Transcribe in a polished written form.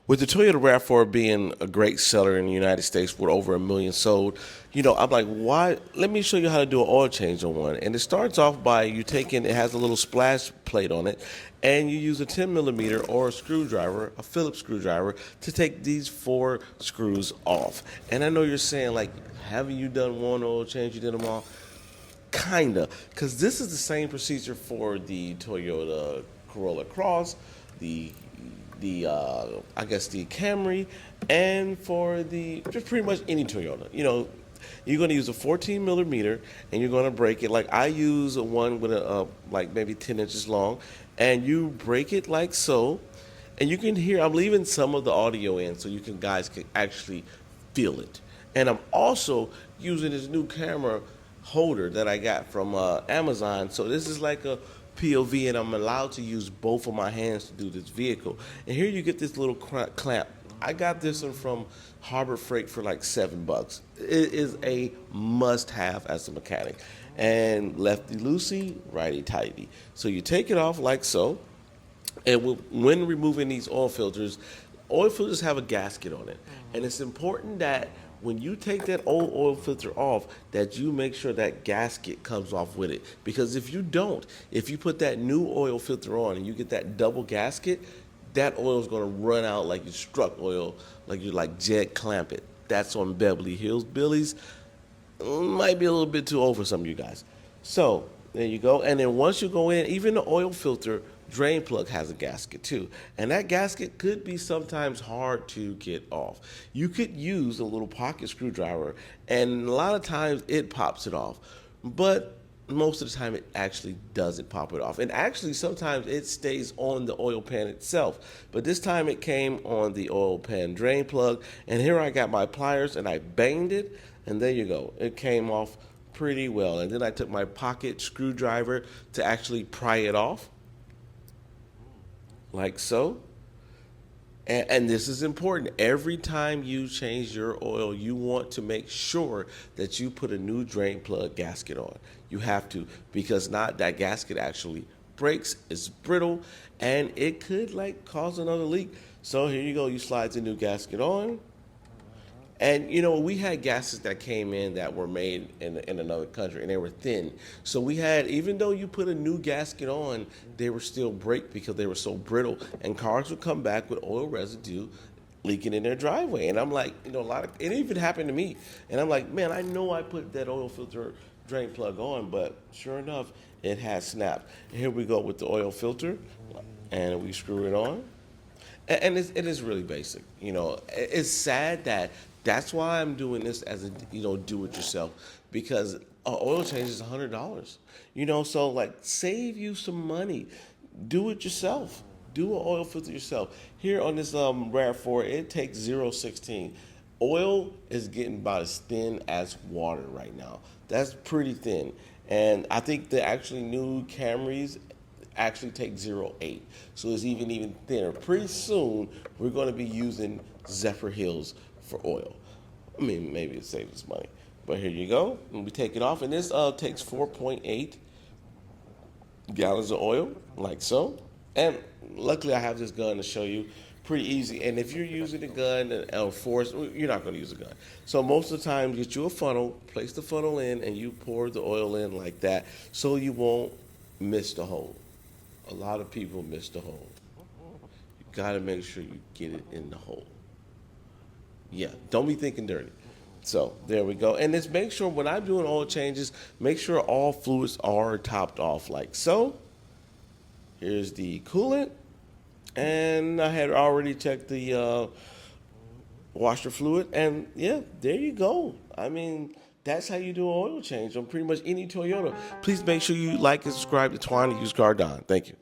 With the Toyota RAV4 being a great seller in the United States with over 1 million sold, I'm like, why? Let me show you how to do an oil change on one. And it starts off by you taking, it has a little splash plate on it, and you use a 10 millimeter or a screwdriver, a Phillips screwdriver, to take these 4 screws off. And I know you're saying, like, haven't you done one oil change? You did them all? Kinda, because this is the same procedure for the Toyota Corolla Cross, the I guess the Camry, and for the just pretty much any Toyota. You're going to use a 14 millimeter, and you're going to break it. Like I use a one with a like maybe 10 inches long, and you break it like so, and you can hear. I'm leaving some of the audio in so you guys can actually feel it. And I'm also using this new camera holder that I got from Amazon. So this is like a POV, and I'm allowed to use both of my hands to do this vehicle. And here you get this little clamp. I got this one from Harbor Freight for like $7. It is a must-have as a mechanic. And lefty loosey, righty tighty. So you take it off like so. And when removing these oil filters have a gasket on it. And it's important that when you take that old oil filter off, that you make sure that gasket comes off with it. Because if you don't, if you put that new oil filter on and you get that double gasket, that oil is going to run out like you struck oil, like you like jet clamp it. That's on Beverly Hills Billies. Might be a little bit too old for some of you guys. So there you go. And then once you go in, even the oil filter drain plug has a gasket too. And that gasket could be sometimes hard to get off. You could use a little pocket screwdriver, and a lot of times it pops it off. But most of the time it actually doesn't pop it off. And actually sometimes it stays on the oil pan itself. But this time it came on the oil pan drain plug. And here I got my pliers and I banged it, and there you go. It came off pretty well. And then I took my pocket screwdriver to actually pry it off, like so. And this is important. Every time you change your oil, you want to make sure that you put a new drain plug gasket on. You have to, because not that gasket actually breaks, it's brittle, and it could like cause another leak. So here you go, you slide the new gasket on. And we had gaskets that came in that were made in another country, and they were thin. So we had, even though you put a new gasket on, they were still break because they were so brittle. And cars would come back with oil residue leaking in their driveway. And I'm like, it even happened to me. And I'm like, man, I know I put that oil filter drain plug on, but sure enough, it has snapped. And here we go with the oil filter, and we screw it on. And it is really basic. It's sad that's why I'm doing this as a do-it-yourself, because an oil change is $100. So like save you some money. Do it yourself. Do an oil filter yourself. Here on this RAV4, it takes 0.16. Oil is getting about as thin as water right now. That's pretty thin. And I think the actually new Camrys actually take 0.8. So it's even thinner. Pretty soon, we're going to be using Zephyr Hills for oil. I mean, maybe it saves us money. But here you go. And we take it off. And this takes 4.8 gallons of oil, like so. And luckily, I have this gun to show you. Pretty easy. And if you're using a gun or force, you're not going to use a gun. So most of the time, get you a funnel, place the funnel in, and you pour the oil in like that so you won't miss the hole. A lot of people miss the hole. You got to make sure you get it in the hole. Yeah, don't be thinking dirty. So there we go. And just make sure when I'm doing oil changes, make sure all fluids are topped off like so. Here's the coolant. And I had already checked the washer fluid. And yeah, there you go. I mean, that's how you do an oil change on pretty much any Toyota. Please make sure you like and subscribe to Twine and Used Car Don. Thank you.